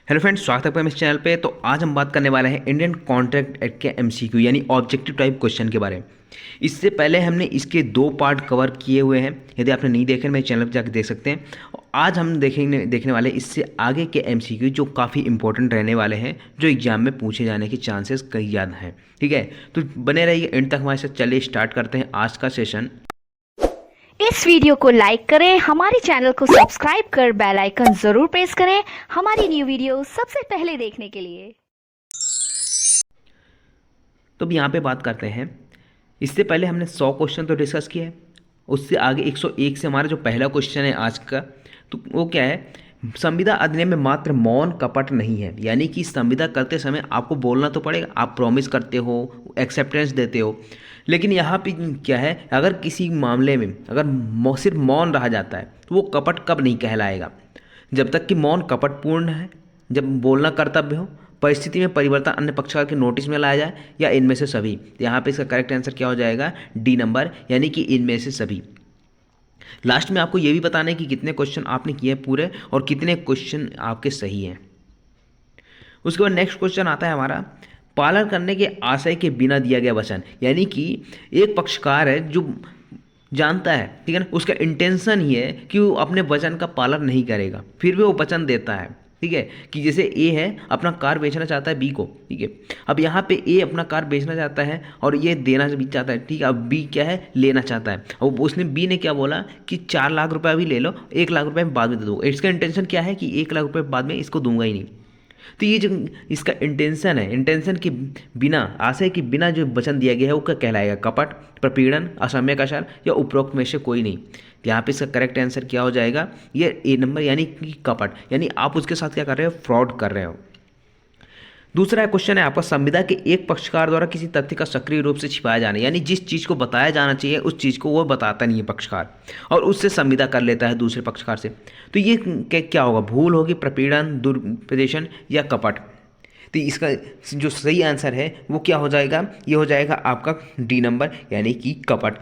Hello friends, स्वागत है आपका मेरे चैनल पे। तो आज हम बात करने वाले हैं इंडियन कॉन्ट्रैक्ट एक्ट के एमसीक्यू यानी ऑब्जेक्टिव टाइप क्वेश्चन के बारे में। इससे पहले हमने इसके दो पार्ट कवर किए हुए हैं। यदि आपने नहीं देखे मेरे चैनल पर जाकर देख सकते हैं। आज हम देखने वाले इससे आगे के एमसीक्यू जो काफ़ी इंपॉर्टेंट रहने वाले हैं, जो एग्जाम में पूछे जाने के चांसेस कई ज़्यादा हैं। ठीक है, तो बने रहिए एंड तक हमारे साथ। चलिए स्टार्ट करते हैं आज का सेशन। इस वीडियो को लाइक करें, हमारे चैनल को सब्सक्राइब कर बेल आइकन जरूर प्रेस करें हमारी न्यू वीडियो सबसे पहले देखने के लिए। तो अब यहाँ पे बात करते हैं। इससे पहले हमने 100 क्वेश्चन तो डिस्कस किए हैं। उससे आगे 101 से हमारा जो पहला क्वेश्चन है आज का, तो वो क्या है, संविदा अधिनियम में मात्र मौन कपट नहीं है। यानी कि संविदा करते समय आपको बोलना तो पड़ेगा, आप प्रॉमिस करते हो, एक्सेप्टेंस देते हो, लेकिन यहाँ पे क्या है, अगर किसी मामले में अगर सिर्फ मौन रहा जाता है तो वो कपट कब नहीं कहलाएगा? जब तक कि मौन कपटपूर्ण है, जब बोलना कर्तव्य हो, परिस्थिति में परिवर्तन अन्य पक्षकार के नोटिस में लाया जाए, या इनमें से सभी। यहाँ पे इसका करेक्ट आंसर क्या हो जाएगा? डी नंबर, यानी कि इनमें से सभी। लास्ट में आपको ये भी बताना है कि कितने क्वेश्चन आपने किए पूरे और कितने क्वेश्चन आपके सही हैं। उसके बाद नेक्स्ट क्वेश्चन आता है हमारा, पालन करने के आशय के बिना दिया गया वचन। यानी कि एक पक्षकार है जो जानता है, ठीक है ना, उसका इंटेंशन ही है कि वो अपने वचन का पालन नहीं करेगा, फिर भी वो वचन देता है। ठीक है, कि जैसे ए है, अपना कार बेचना चाहता है बी को। ठीक है, अब यहाँ पे ए अपना कार बेचना चाहता है और ये देना भी चाहता है। ठीक है, अब बी क्या है, लेना चाहता है। अब उसने बी ने क्या बोला कि 4 लाख रुपए अभी ले लो, 1 लाख रुपए बाद में दे दो। इसका इंटेंशन क्या है कि 1 लाख रुपए बाद में इसको दूंगा ही नहीं। तो ये जो इसका इंटेंशन है, इंटेंशन के बिना, आशय के बिना जो वचन दिया गया है वो क्या कहलाएगा? कपट, प्रपीड़न, असम्यक आचार या उपरोक्त में से कोई नहीं। तो यहाँ पे इसका करेक्ट आंसर क्या हो जाएगा? ये ए नंबर, यानी कि कपट। यानी आप उसके साथ क्या कर रहे हो? फ्रॉड कर रहे हो। दूसरा क्वेश्चन है आपका, संविदा के एक पक्षकार द्वारा किसी तथ्य का सक्रिय रूप से छिपाया जाना। यानी जिस चीज़ को बताया जाना चाहिए उस चीज़ को वो बताता नहीं है पक्षकार, और उससे संविदा कर लेता है दूसरे पक्षकार से। तो ये क्या होगा? भूल होगी, प्रपीड़न, दुरुपदेशन या कपट। तो इसका जो सही आंसर है वो क्या हो जाएगा? ये हो जाएगा आपका डी नंबर, यानी कि कपट।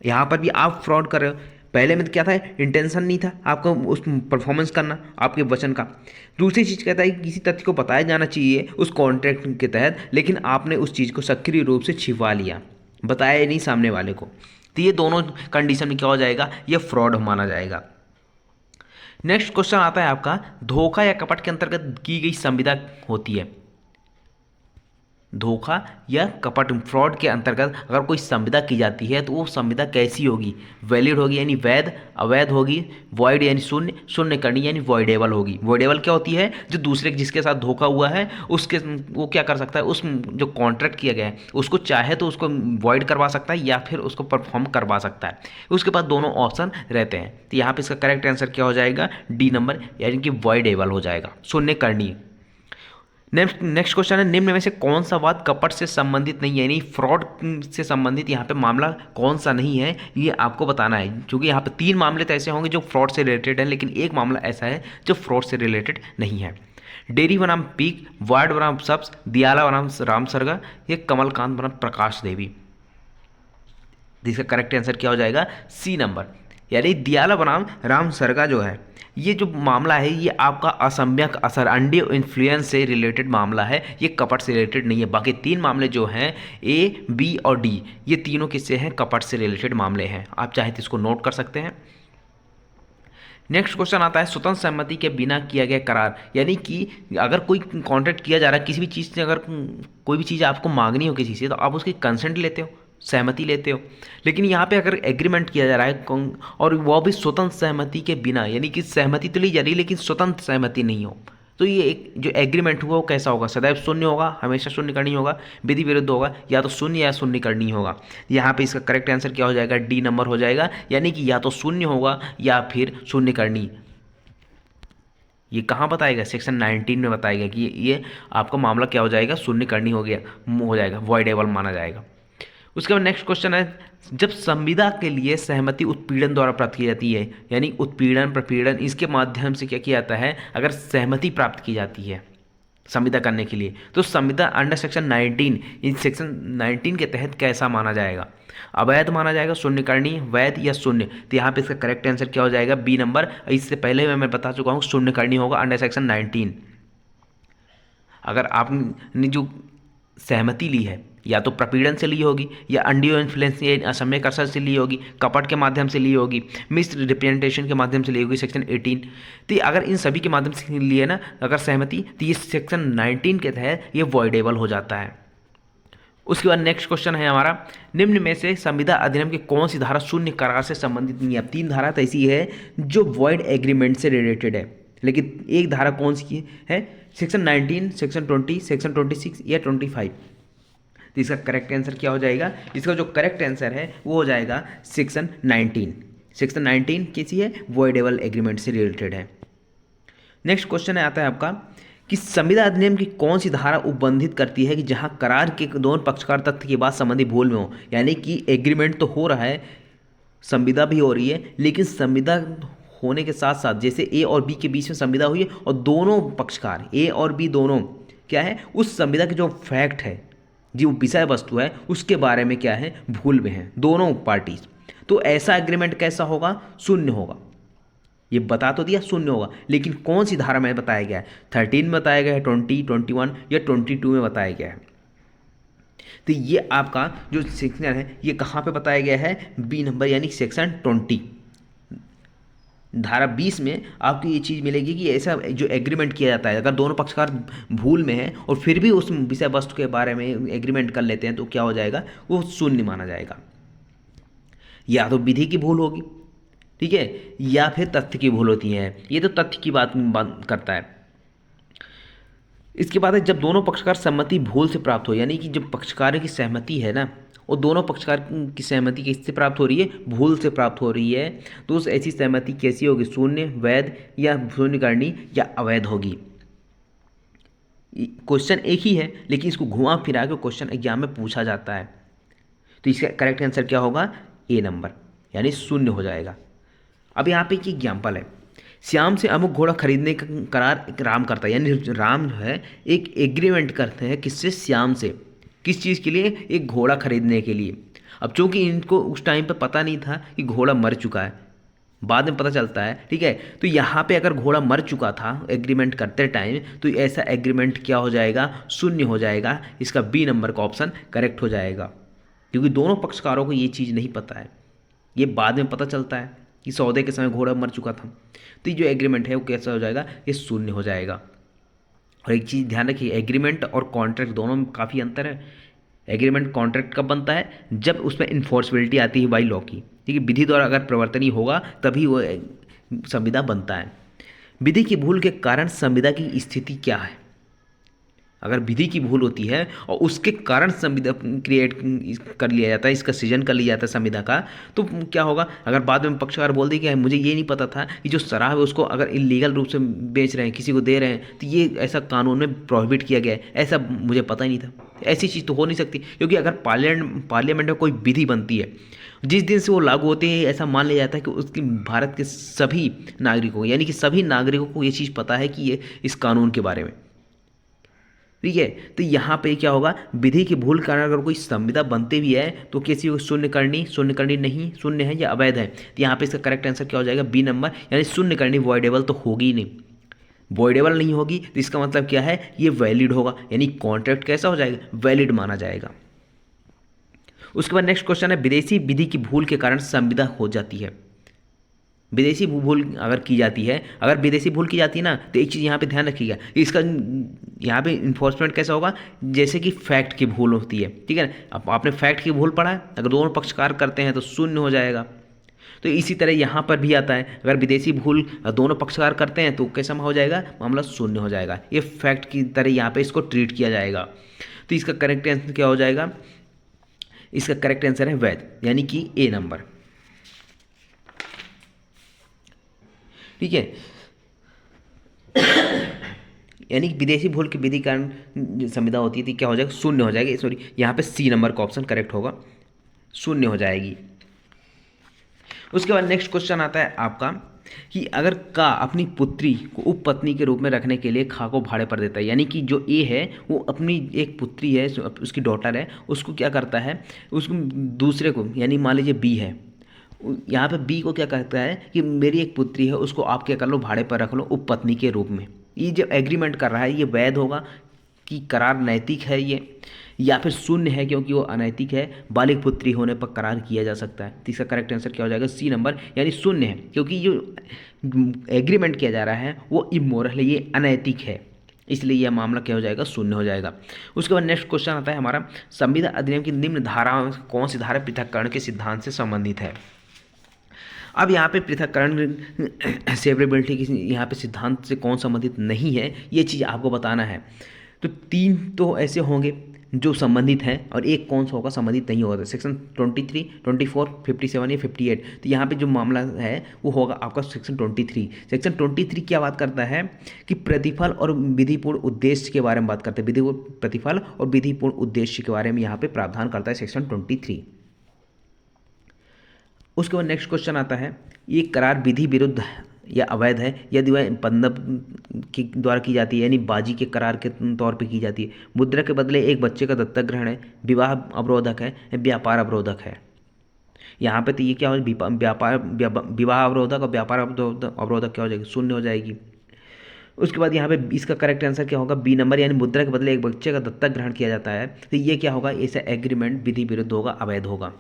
यहाँ पर भी आप फ्रॉड कर रहे हो। पहले में तो क्या था, इंटेंशन नहीं था आपको उस परफॉर्मेंस करना आपके वचन का। दूसरी चीज़ कहता है कि किसी तथ्य को बताया जाना चाहिए उस कॉन्ट्रैक्ट के तहत, लेकिन आपने उस चीज़ को सक्रिय रूप से छिपा लिया, बताया नहीं सामने वाले को। तो ये दोनों कंडीशन में क्या हो जाएगा? ये फ्रॉड माना जाएगा। नेक्स्ट क्वेश्चन आता है आपका, धोखा या कपट के अंतर्गत की गई संविदा होती है। धोखा या कपट, फ्रॉड के अंतर्गत अगर कोई संविदा की जाती है तो वो संविदा कैसी होगी? वैलिड होगी यानी वैध, अवैध होगी, वॉइड यानी शून्य, शून्य करनी यानी वॉइडेबल होगी। वॉइडेबल क्या होती है? जो दूसरे जिसके साथ धोखा हुआ है उसके, वो क्या कर सकता है, उस जो कॉन्ट्रैक्ट किया गया है उसको चाहे तो उसको वॉइड करवा सकता है या फिर उसको परफॉर्म करवा सकता है। उसके पास दोनों ऑप्शन रहते हैं। तो यहाँ पे इसका करेक्ट आंसर क्या हो जाएगा? डी नंबर, यानी कि वॉइडेबल हो जाएगा, शून्य करनी। नेक्स्ट क्वेश्चन है, निम्न में से कौन सा वाद कपट से संबंधित नहीं है, यानी फ्रॉड से संबंधित यहाँ पे मामला कौन सा नहीं है, ये आपको बताना है। क्योंकि यहाँ पे 3 मामले तो ऐसे होंगे जो फ्रॉड से रिलेटेड है, लेकिन एक मामला ऐसा है जो फ्रॉड से रिलेटेड नहीं है। डेयरी बनाम पीक, वार्ड बनाम सब्स, दियाला बनाम राम सरगा, ये कमलकांत बनाम प्रकाश देवी। जिसका करेक्ट आंसर क्या हो जाएगा? सी नंबर, यानी दियाला बनाम राम सरगा जो है, ये जो मामला है ये आपका असम्यक असर, अनड्यू इन्फ्लुएंस से रिलेटेड मामला है, ये कपट से रिलेटेड नहीं है। बाकी 3 मामले जो हैं ए, बी और डी, ये तीनों किससे हैं? कपट से रिलेटेड मामले हैं। आप चाहे तो इसको नोट कर सकते हैं। नेक्स्ट क्वेश्चन आता है, स्वतंत्र सहमति के बिना किया गया करार। यानी कि अगर कोई कॉन्ट्रैक्ट किया जा रहा है किसी भी चीज़ से, अगर कोई भी चीज़ आपको मांगनी हो किसी से, तो आप उसकी कंसेंट लेते हो, सहमति लेते हो। लेकिन यहाँ पे अगर एग्रीमेंट किया जा रहा है और वो भी स्वतंत्र सहमति के बिना, यानी कि सहमति तो ली जा रही है लेकिन स्वतंत्र सहमति नहीं हो, तो ये एक जो एग्रीमेंट हुआ वो कैसा होगा? सदैव शून्य होगा, हमेशा शून्य करनी होगा, विधि विरुद्ध होगा, या तो शून्य या शून्य करनी होगा। यहाँ पे इसका करेक्ट आंसर क्या हो जाएगा? डी नंबर हो जाएगा, यानी कि या तो शून्य होगा या फिर शून्य करनी। ये कहाँ बताएगा? सेक्शन 19 में बताएगा कि ये आपका मामला क्या हो जाएगा? शून्य करनी हो जाएगा, वॉइडेबल माना जाएगा। उसके बाद नेक्स्ट क्वेश्चन है, जब संविदा के लिए सहमति उत्पीड़न द्वारा प्राप्त की जाती है, यानी उत्पीड़न, प्रपीड़न, इसके माध्यम से क्या किया जाता है? अगर सहमति प्राप्त की जाती है संविदा करने के लिए, तो संविदा अंडर सेक्शन 19, इस सेक्शन 19 के तहत कैसा माना जाएगा? अवैध माना जाएगा, शून्यकर्णी, वैध या शून्य। तो यहाँ पे इसका करेक्ट आंसर क्या हो जाएगा? B number. इससे पहले मैं बता चुका हूँ शून्यकर्णी होगा अंडर सेक्शन 19। अगर आपने जो सहमति ली है या तो प्रपीड़न से ली होगी, या अनड्यू इन्फ्लुएंस या असमय असर से ली होगी, कपट के माध्यम से ली होगी, मिस रिप्रेजेंटेशन के माध्यम से ली होगी सेक्शन 18। तो ये अगर इन सभी के माध्यम से लिए ना अगर सहमति, तो ये सेक्शन 19 के तहत ये वॉइडेबल हो जाता है। उसके बाद नेक्स्ट क्वेश्चन है हमारा, निम्न में से संविदा अधिनियम की कौन सी धारा शून्य करार से संबंधित नहीं है। अब 3 धारा तो ऐसी है जो वॉइड एग्रीमेंट से रिलेटेड है, लेकिन एक धारा कौन सी है, सेक्शन 19, सेक्शन 20, सेक्शन 26 या 25। तो इसका करेक्ट आंसर क्या हो जाएगा, इसका जो करेक्ट आंसर है वो हो जाएगा सेक्शन 19। सेक्शन 19 कैसी है, वॉइडेबल एग्रीमेंट से रिलेटेड है। नेक्स्ट क्वेश्चन आता है आपका कि संविदा अधिनियम की कौन सी धारा उपबंधित करती है कि जहां करार के दोनों पक्षकार तथ्य के बाद संबंधी भूल में हो। यानी कि एग्रीमेंट तो हो रहा है, संविदा भी हो रही है, लेकिन संविदा होने के साथ साथ जैसे ए और बी के बीच में संविदा हुई है और दोनों पक्षकार ए और बी दोनों क्या है उस संविदा के जो फैक्ट है, जो विषय वस्तु है, उसके बारे में क्या है भूल में है दोनों पार्टीज। तो ऐसा एग्रीमेंट कैसा होगा, शून्य होगा। ये बता तो दिया शून्य होगा, लेकिन कौन सी धारा में बताया गया है, 13 में बताया गया है, 20, 21 या 22 में बताया गया है। तो ये आपका जो सेक्शन है ये कहाँ पे बताया गया है, बी नंबर यानी सेक्शन 20। धारा 20 में आपको ये चीज़ मिलेगी कि ऐसा जो एग्रीमेंट किया जाता है, अगर दोनों पक्षकार भूल में हैं और फिर भी उस विषय वस्तु के बारे में एग्रीमेंट कर लेते हैं तो क्या हो जाएगा, वो शून्य माना जाएगा। या तो विधि की भूल होगी, ठीक है, या फिर तथ्य की भूल होती है। ये तो तथ्य की बात करता है। इसके बाद है जब दोनों पक्षकार सहमति भूल से प्राप्त हो, यानी कि जब पक्षकारों की सहमति है ना, और दोनों पक्षकार की सहमति किससे प्राप्त हो रही है, भूल से प्राप्त हो रही है, तो उस ऐसी सहमति कैसी होगी, शून्य, वैध या शून्यकरणी या अवैध होगी। क्वेश्चन एक ही है लेकिन इसको घुमा फिरा के क्वेश्चन एग्जाम में पूछा जाता है। तो इसका करेक्ट आंसर क्या होगा, ए नंबर यानी शून्य हो जाएगा। अब यहाँ पे एक एग्जाम्पल है, श्याम से अमुक घोड़ा खरीदने का करार राम करता है, यानी राम जो है एक एग्रीमेंट करते हैं किससे, श्याम से, किस चीज़ के लिए, एक घोड़ा खरीदने के लिए। अब चूंकि इनको उस टाइम पे पता नहीं था कि घोड़ा मर चुका है, बाद में पता चलता है, ठीक है। तो यहाँ पे अगर घोड़ा मर चुका था एग्रीमेंट करते टाइम, तो ऐसा एग्रीमेंट क्या हो जाएगा, शून्य हो जाएगा। इसका बी नंबर का ऑप्शन करेक्ट हो जाएगा, क्योंकि दोनों पक्षकारों को ये चीज़ नहीं पता है, ये बाद में पता चलता है कि सौदे के समय घोड़ा मर चुका था। तो ये जो एग्रीमेंट है वो कैसा हो जाएगा, ये शून्य हो जाएगा। और एक चीज़ ध्यान रखिए, एग्रीमेंट और कॉन्ट्रैक्ट दोनों में काफ़ी अंतर है। एग्रीमेंट कॉन्ट्रैक्ट कब बनता है, जब उसमें इन्फोर्सबिलिटी आती है बाई लॉ की, ठीक है, विधि द्वारा अगर प्रवर्तनीय होगा तभी वो संविदा बनता है। विधि की भूल के कारण संविदा की स्थिति क्या है, अगर विधि की भूल होती है और उसके कारण संविदा क्रिएट कर लिया जाता है, इसका सृजन कर लिया जाता है संविदा का, तो क्या होगा, अगर बाद में पक्षकार बोल दे कि मुझे ये नहीं पता था कि जो शराब है उसको अगर इलीगल रूप से बेच रहे हैं, किसी को दे रहे हैं, तो ये ऐसा कानून में प्रोहिबिट किया गया है, ऐसा मुझे पता ही नहीं था। ऐसी चीज़ तो हो नहीं सकती, क्योंकि अगर पार्लियामेंट में कोई विधि बनती है, जिस दिन से वो लागू होती है, ऐसा मान लिया जाता है कि उसकी भारत के सभी नागरिकों यानी कि सभी नागरिकों को ये चीज़ पता है कि ये इस कानून के बारे में, ठीक है। तो यहाँ पे क्या होगा, विधि की भूल कारण अगर कोई संविदा बनते भी है तो किसी को शून्य करनी नहीं, शून्य है या अवैध है। तो यहाँ पे इसका करेक्ट आंसर क्या हो जाएगा, बी नंबर यानी शून्य करनी वॉइडेबल तो होगी ही नहीं। वॉइडेबल नहीं होगी तो इसका मतलब क्या है, ये वैलिड होगा, यानी कॉन्ट्रैक्ट कैसा हो जाएगा, वैलिड माना जाएगा। उसके बाद नेक्स्ट क्वेश्चन है, विदेशी विधि की भूल के कारण संविदा हो जाती है। विदेशी भूल अगर की जाती है, अगर विदेशी भूल की जाती है ना, तो एक चीज़ यहाँ पे ध्यान रखिएगा, इसका यहाँ पे इन्फोर्समेंट कैसा होगा, जैसे कि फैक्ट की भूल होती है, ठीक है ना। अब आपने फैक्ट की भूल पढ़ा है, अगर दोनों पक्षकार करते हैं तो शून्य हो जाएगा। तो इसी तरह यहाँ पर भी आता है, अगर विदेशी भूल दोनों पक्षकार करते हैं तो कैसा हो जाएगा, मामला शून्य हो जाएगा। ये फैक्ट की तरह यहाँ पे इसको ट्रीट किया जाएगा। तो इसका करेक्ट आंसर क्या हो जाएगा, इसका करेक्ट आंसर है वैध, यानी कि ए नंबर, ठीक है। यानी कि विदेशी भूल की विधि कारण संविदा होती थी, क्या हो जाएगा, शून्य हो जाएगी। सॉरी, यहाँ पे सी नंबर का ऑप्शन करेक्ट होगा, शून्य हो जाएगी। उसके बाद नेक्स्ट क्वेश्चन आता है आपका कि अगर का अपनी पुत्री को उपपत्नी के रूप में रखने के लिए खा को भाड़े पर देता है, यानी कि जो ए है वो अपनी एक पुत्री है, उसकी डॉटर है, उसको क्या करता है, उसको दूसरे को, यानी मान लीजिए बी है, यहाँ पे बी को क्या कहता है कि मेरी एक पुत्री है, उसको आप क्या कर लो, भाड़े पर रख लो उपपत्नी के रूप में। ये जो एग्रीमेंट कर रहा है ये वैध होगा कि करार नैतिक है ये, या फिर शून्य है क्योंकि वो अनैतिक है, बालिग पुत्री होने पर करार किया जा सकता है। तो इसका करेक्ट आंसर क्या हो जाएगा? सी नंबर, यानी शून्य है, क्योंकि जो एग्रीमेंट किया जा रहा है वो इमोरल है, ये अनैतिक है, इसलिए यह मामला क्या हो जाएगा? शून्य हो जाएगा। उसके बाद नेक्स्ट क्वेश्चन आता है हमारा, संविदा अधिनियम की निम्न धाराओं में कौन सी धारा पृथक्करण के सिद्धांत से संबंधित है? अब यहाँ पे पृथक्करण सेवरेबिलिटी की यहाँ पे सिद्धांत से कौन संबंधित नहीं है, ये चीज़ आपको बताना है। तो 3 तो ऐसे होंगे जो संबंधित हैं और एक कौन सा होगा संबंधित नहीं होगा? सेक्शन 23, 24, 57 या 58। तो यहाँ पे जो मामला है वो होगा आपका सेक्शन 23। सेक्शन 23 क्या बात करता है कि प्रतिफल और विधिपूर्ण उद्देश्य के बारे में बात करता है, विधिपूर्ण प्रतिफल और विधिपूर्ण उद्देश्य के बारे में यहाँ पे प्रावधान करता है सेक्शन 23। उसके बाद नेक्स्ट क्वेश्चन आता है, ये करार विधि विरुद्ध या अवैध है यदि वह बंधक के द्वारा की जाती है, यानी बाजी के करार के तौर पे की जाती है, मुद्रा के बदले एक बच्चे का दत्तक ग्रहण है, विवाह अवरोधक है, व्यापार अवरोधक है। यहाँ पे तो ये क्या हो, विवाह अवरोधक और व्यापार अवरोधक क्या हो जाएगी? शून्य हो जाएगी। उसके बाद यहाँ पे इसका करेक्ट आंसर क्या होगा? बी नंबर, यानी मुद्रा के बदले एक बच्चे का दत्तक ग्रहण किया जाता है, तो ये क्या होगा? ऐसा एग्रीमेंट विधि विरुद्ध होगा, अवैध होगा।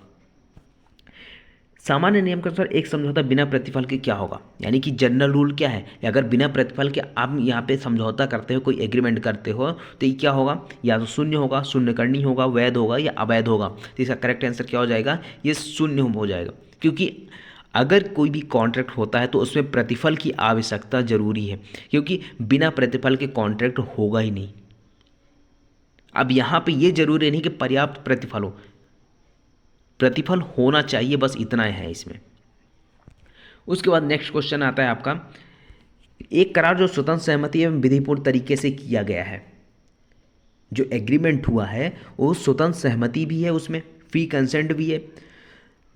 सामान्य नियम के अनुसार एक समझौता बिना प्रतिफल के क्या होगा? यानी कि जनरल रूल क्या है, अगर बिना प्रतिफल के आप यहाँ पे समझौता करते हो, कोई एग्रीमेंट करते हो, तो ये क्या होगा? या तो शून्य होगा, शून्य करनी होगा, वैध होगा या अवैध होगा। तो इसका करेक्ट आंसर क्या हो जाएगा? ये शून्य हो जाएगा, क्योंकि अगर कोई भी कॉन्ट्रैक्ट होता है तो उसमें प्रतिफल की आवश्यकता जरूरी है, क्योंकि बिना प्रतिफल के कॉन्ट्रैक्ट होगा ही नहीं। अब यहाँ पे ये जरूरी नहीं कि पर्याप्त प्रतिफल हो, प्रतिफल होना चाहिए, बस इतना है इसमें। उसके बाद नेक्स्ट क्वेश्चन आता है आपका, एक करार जो स्वतंत्र सहमति एवं विधिपूर्ण तरीके से किया गया है, जो एग्रीमेंट हुआ है वो स्वतंत्र सहमति भी है, उसमें फ्री कंसेंट भी है,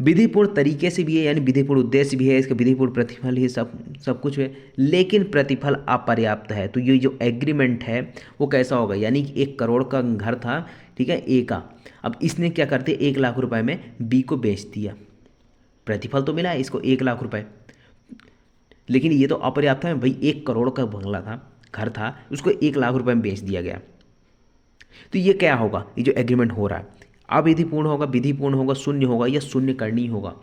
विधिपूर्ण तरीके से भी है, यानी विधिपूर्ण उद्देश्य भी है, इसका विधिपूर्ण प्रतिफल ही सब कुछ है, लेकिन प्रतिफल अपर्याप्त है। तो ये जो एग्रीमेंट है वो कैसा होगा? यानी 1 करोड़ का घर था, ठीक है, ए का, अब इसने क्या करते 1 लाख रुपए में बी को बेच दिया, प्रतिफल तो मिला है इसको 1 लाख रुपए, लेकिन ये तो अपर्याप्त है भाई। 1 करोड़ का बंगला था, घर था, उसको 1 लाख रुपए में बेच दिया गया। तो ये क्या होगा? ये जो एग्रीमेंट हो रहा है अविधिपूर्ण होगा, विधिपूर्ण होगा, शून्य होगा या शून्य करनी होगा?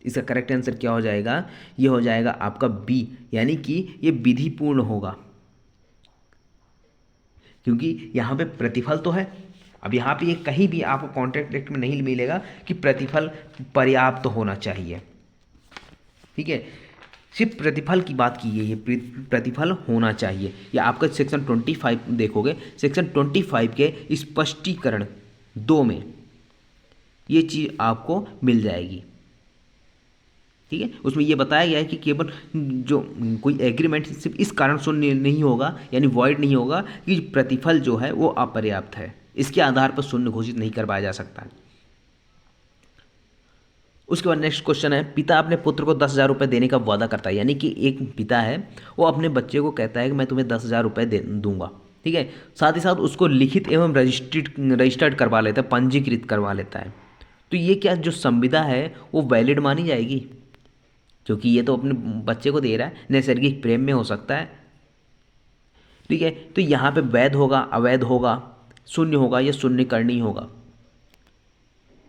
इसका करेक्ट आंसर क्या हो जाएगा? ये हो जाएगा आपका बी, यानी कि ये विधिपूर्ण होगा, क्योंकि यहाँ पे प्रतिफल तो है। अब यहाँ पे ये कहीं भी आपको कॉन्ट्रैक्ट एक्ट में नहीं मिलेगा कि प्रतिफल पर्याप्त होना चाहिए, ठीक है, सिर्फ प्रतिफल की बात की गई है, प्रतिफल होना चाहिए। या आपका सेक्शन 25 देखोगे, सेक्शन 25 के स्पष्टीकरण 2 में ये चीज़ आपको मिल जाएगी, ठीक है। उसमें ये बताया गया है कि केवल जो कोई एग्रीमेंट सिर्फ इस कारण शून्य नहीं होगा, यानी वॉइड नहीं होगा कि प्रतिफल जो है वो अपर्याप्त है, इसके आधार पर शून्य घोषित नहीं करवाया जा सकता है। उसके बाद नेक्स्ट क्वेश्चन है, पिता अपने पुत्र को 10,000 रुपये देने का वादा करता है, यानी कि एक पिता है वो अपने बच्चे को कहता है कि मैं तुम्हें 10,000 रुपये दूंगा, ठीक है, साथ ही साथ उसको लिखित एवं रजिस्टर्ड करवा लेता है, पंजीकृत करवा लेता है। तो ये क्या जो संविदा है वो वैलिड मानी जाएगी? क्योंकि ये तो अपने बच्चे को दे रहा है, नैसर्गिक प्रेम में हो सकता है, ठीक है। तो यहाँ पे वैध होगा, अवैध होगा, शून्य होगा या शून्य करनी होगा?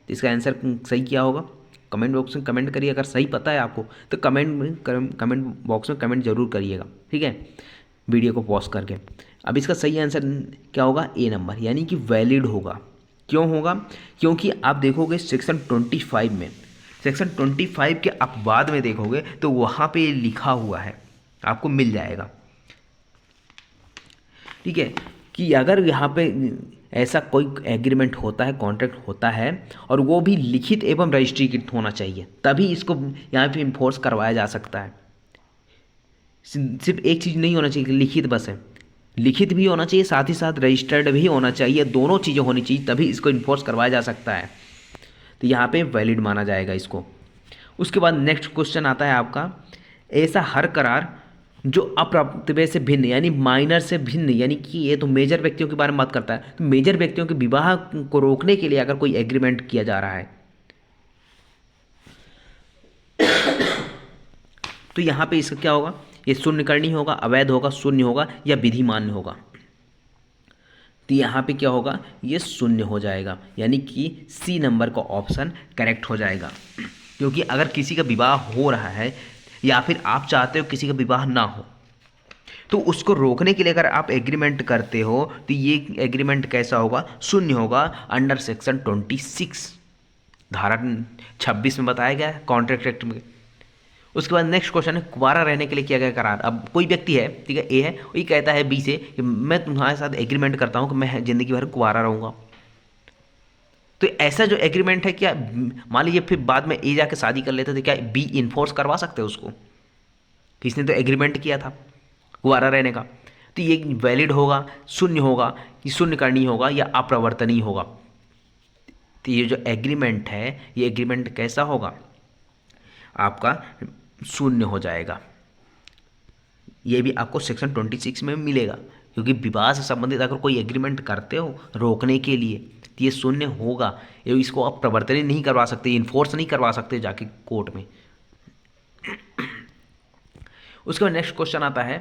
इसका आंसर सही क्या होगा? कमेंट बॉक्स में कमेंट करिए, अगर सही पता है आपको तो कमेंट बॉक्स में कमेंट जरूर करिएगा, ठीक है, वीडियो को पॉज करके। अब इसका सही आंसर क्या होगा? ए नंबर, यानी कि वैलिड होगा। क्यों होगा? क्योंकि आप देखोगे सेक्शन 25 में, सेक्शन 25 के आप बाद में देखोगे तो वहाँ पे लिखा हुआ है, आपको मिल जाएगा, ठीक है, कि अगर यहाँ पे ऐसा कोई एग्रीमेंट होता है, कॉन्ट्रैक्ट होता है और वो भी लिखित एवं रजिस्ट्रीकृत होना चाहिए, तभी इसको यहाँ पे इन्फोर्स करवाया जा सकता है। सिर्फ एक चीज़ नहीं होना चाहिए कि लिखित बस है, लिखित भी होना चाहिए, साथ ही साथ रजिस्टर्ड भी होना चाहिए, दोनों चीज़ें होनी चाहिए, तभी इसको इन्फोर्स करवाया जा सकता है। तो यहाँ पे वैलिड माना जाएगा इसको। उसके बाद नेक्स्ट क्वेश्चन आता है आपका, ऐसा हर करार जो अप्राप्तव्य से भिन्न, यानी माइनर से भिन्न, यानी कि ये तो मेजर व्यक्तियों के बारे में बात करता है, तो मेजर व्यक्तियों के विवाह को रोकने के लिए अगर कोई एग्रीमेंट किया जा रहा है तो यहाँ पे इसका क्या होगा? ये शून्य करनी होगा, अवैध होगा, शून्य होगा या विधि मान्य होगा? तो यहाँ पे क्या होगा, ये शून्य हो जाएगा, यानी कि सी नंबर का ऑप्शन करेक्ट हो जाएगा। क्योंकि अगर किसी का विवाह हो रहा है या फिर आप चाहते हो किसी का विवाह ना हो, तो उसको रोकने के लिए अगर आप एग्रीमेंट करते हो तो ये एग्रीमेंट कैसा होगा, शून्य होगा, अंडर सेक्शन 26 धारा 26 में बताया गया है कॉन्ट्रैक्ट एक्ट में। उसके बाद नेक्स्ट क्वेश्चन है, कुंवारा रहने के लिए किया गया करार। अब कोई व्यक्ति है, ठीक है, ए है, ये कहता है बी से कि मैं तुम्हारे साथ एग्रीमेंट करता हूँ कि मैं जिंदगी भर कुंवारा रहूँगा। तो ऐसा जो एग्रीमेंट है, क्या मान लीजिए फिर बाद में ए जाके शादी कर लेते तो क्या बी इन्फोर्स करवा सकते हैं उसको? किसने तो एग्रीमेंट किया था कुंवारा रहने का, तो ये वैलिड होगा, शून्य होगा, कि शून्य करनी होगा या अप्रवर्तनीय होगा। तो ये जो एग्रीमेंट है, ये एग्रीमेंट कैसा होगा, आपका शून्य हो जाएगा। ये भी आपको सेक्शन 26 में मिलेगा, क्योंकि विवाह से संबंधित अगर कोई एग्रीमेंट करते हो रोकने के लिए तो ये शून्य होगा। ये इसको आप प्रवर्तन नहीं करवा सकते, इन्फोर्स नहीं करवा सकते जाके कोर्ट में। उसके बाद नेक्स्ट क्वेश्चन आता है,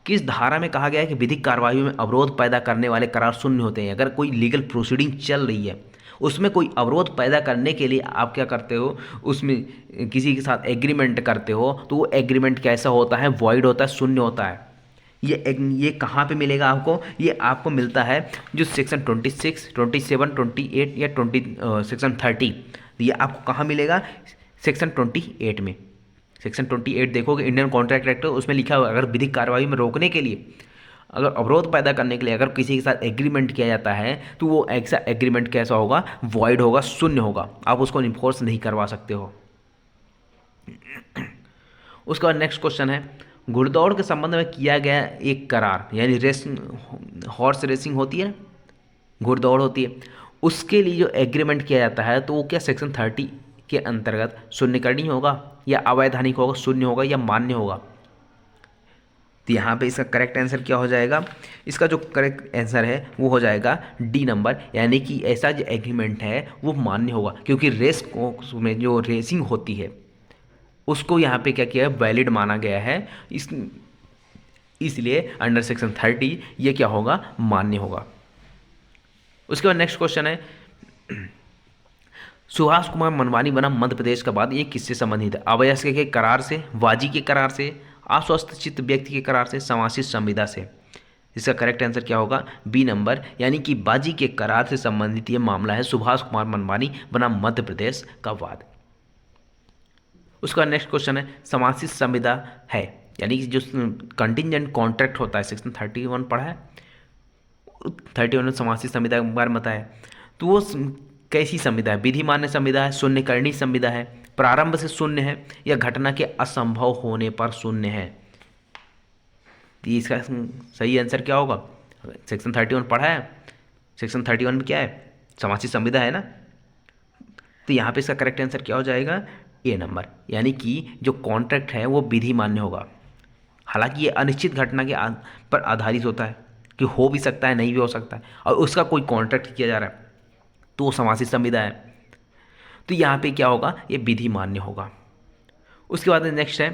किस धारा में कहा गया है कि विधिक कार्रवाई में अवरोध पैदा करने वाले करार शून्य होते हैं? अगर कोई लीगल प्रोसीडिंग चल रही है, उसमें कोई अवरोध पैदा करने के लिए आप क्या करते हो, उसमें किसी के साथ एग्रीमेंट करते हो, तो वो एग्रीमेंट कैसा होता है, वॉइड होता है, शून्य होता है। ये कहाँ पे मिलेगा आपको? ये आपको मिलता है जो सेक्शन 26, 27, 28 या सेक्शन 30, ये आपको कहाँ मिलेगा? सेक्शन 28 में। सेक्शन 28 देखोगे इंडियन कॉन्ट्रैक्ट एक्ट, उसमें लिखा हुआ अगर विधिक कार्रवाई में रोकने के लिए, अगर अवरोध पैदा करने के लिए अगर किसी के साथ एग्रीमेंट किया जाता है तो वो ऐसा एग्रीमेंट कैसा होगा, वॉइड होगा, शून्य होगा, आप उसको इन्फोर्स नहीं करवा सकते हो। उसके बाद नेक्स्ट क्वेश्चन है, घुड़दौड़ के संबंध में किया गया एक करार, यानी रेसिंग, हॉर्स रेसिंग होती है, घुड़दौड़ होती है, उसके लिए जो एग्रीमेंट किया जाता है तो वो क्या सेक्शन 30 के अंतर्गत शून्य करनी होगा या अवैधानिक होगा, शून्य होगा या मान्य होगा? तो यहाँ पे इसका करेक्ट आंसर क्या हो जाएगा? इसका जो करेक्ट आंसर है वो हो जाएगा डी नंबर, यानी कि ऐसा जो एग्रीमेंट है वो मान्य होगा, क्योंकि रेस को में जो रेसिंग होती है उसको यहाँ पे क्या किया है, वैलिड माना गया है, इसलिए अंडर सेक्शन 30 ये क्या होगा, मान्य होगा। उसके बाद नेक्स्ट क्वेश्चन है, सुभाष कुमार मनवानी बना मध्य प्रदेश का बाद, ये किससे संबंधित है? अवयस्क के करार से, वाजी के करार से, अस्वस्थ चित्त व्यक्ति के करार से, समासित संविदा से? इसका करेक्ट आंसर क्या होगा? बी नंबर, यानी कि बाजी के करार से संबंधित ये मामला है, सुभाष कुमार मनवानी बना मध्य प्रदेश का वाद। उसका नेक्स्ट क्वेश्चन है, समासित संविदा है, यानी कि जो कंटिजेंट कॉन्ट्रैक्ट होता है, सेक्शन 31 पढ़ा है, 31 में समासित संविदा के बारे में बताया, तो वो कैसी संविदा है? विधि मान्य संविदा है, शून्यकरणी संविदा है, प्रारंभ से शून्य है, या घटना के असंभव होने पर शून्य है? तो इसका सही आंसर क्या होगा? सेक्शन 31 पढ़ा है, सेक्शन 31 में क्या है, समासित संविदा है ना, तो यहाँ पे इसका करेक्ट आंसर क्या हो जाएगा? ए नंबर, यानी कि जो कॉन्ट्रैक्ट है वो विधि मान्य होगा। हालांकि ये अनिश्चित घटना के पर आधारित होता है, कि हो भी सकता है, नहीं भी हो सकता है, और उसका कोई कॉन्ट्रैक्ट किया जा रहा है तो वो समासित संविदा है। तो यहाँ पे क्या होगा, ये विधि मान्य होगा। उसके बाद नेक्स्ट है,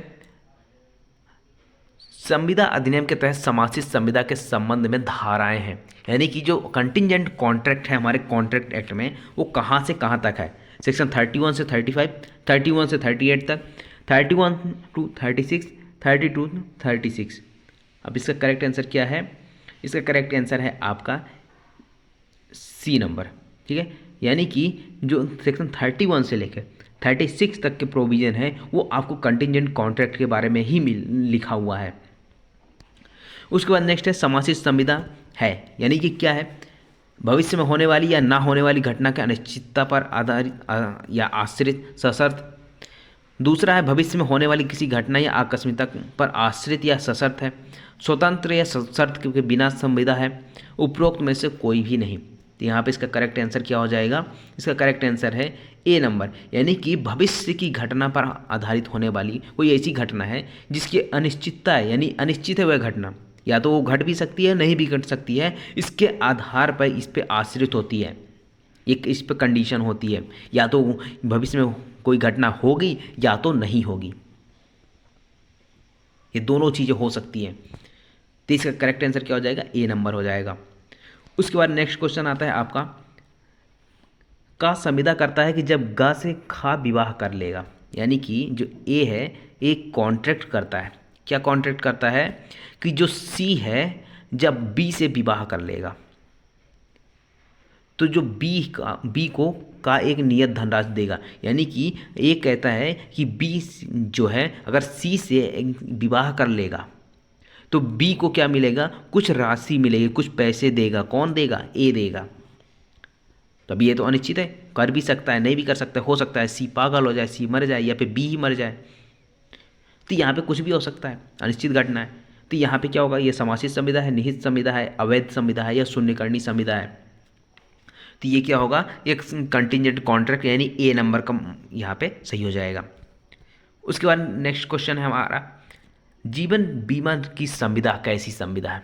संविदा अधिनियम के तहत समासित संविदा के संबंध में धाराएं हैं, यानी कि जो कंटिजेंट कॉन्ट्रैक्ट है हमारे कॉन्ट्रैक्ट एक्ट में, वो कहाँ से कहाँ तक है? सेक्शन 31 से 35, 31 से 38 तक, 31 to 36, 32 to 36। अब इसका करेक्ट आंसर क्या है? इसका करेक्ट आंसर है आपका सी नंबर, ठीक है, यानी कि जो सेक्शन 31 से लेकर 36 तक के प्रोविज़न है वो आपको कंटिजेंट कॉन्ट्रैक्ट के बारे में ही लिखा हुआ है। उसके बाद नेक्स्ट है, समासित संविदा है, यानी कि क्या है? भविष्य में होने वाली या ना होने वाली घटना के अनिश्चितता पर आधारित या आश्रित सशर्त। दूसरा है, भविष्य में होने वाली किसी घटना या आकस्मिकता पर आश्रित या सशर्त है। स्वतंत्र या सशर्त के बिना संविदा है। उपरोक्त में से कोई भी नहीं। तो यहाँ पे इसका करेक्ट आंसर क्या हो जाएगा? इसका करेक्ट आंसर है ए नंबर, यानी कि भविष्य की घटना पर आधारित होने वाली कोई ऐसी घटना है जिसकी अनिश्चितता है, यानी अनिश्चित है वह घटना, या तो वो घट भी सकती है, नहीं भी घट सकती है, इसके आधार पर इस पर आश्रित होती है, एक इस पर कंडीशन होती है, या तो भविष्य में कोई घटना होगी या तो नहीं होगी, ये दोनों चीज़ें हो सकती हैं। तो इसका करेक्ट आंसर क्या हो जाएगा? ए नंबर हो जाएगा। उसके बाद नेक्स्ट क्वेश्चन आता है आपका, का संविदा करता है कि जब गा से खा विवाह कर लेगा। यानी कि जो ए है, एक कॉन्ट्रैक्ट करता है। क्या कॉन्ट्रैक्ट करता है? कि जो सी है जब बी से विवाह कर लेगा तो जो बी को का एक नियत धनराशि देगा। यानी कि ए कहता है कि बी जो है अगर सी से विवाह कर लेगा तो बी को क्या मिलेगा? कुछ राशि मिलेगी, कुछ पैसे देगा। कौन देगा? ए देगा। तो अभी ये तो अनिश्चित है, कर भी सकता है, नहीं भी कर सकता है। हो सकता है सी पागल हो जाए, सी मर जाए, या फिर बी ही मर जाए। तो यहाँ पे कुछ भी हो सकता है, अनिश्चित घटना है। तो यहाँ पे क्या होगा? ये समासित संविदा है, निहित संविदा है, अवैध संविदा है, या शून्यकर्णी संविदा है। तो ये क्या होगा? एक कंटिजेंट कॉन्ट्रैक्ट, यानी ए नंबर का यहाँ पे सही हो जाएगा। उसके बाद नेक्स्ट क्वेश्चन है हमारा, जीवन बीमा की संविदा कैसी संविदा है?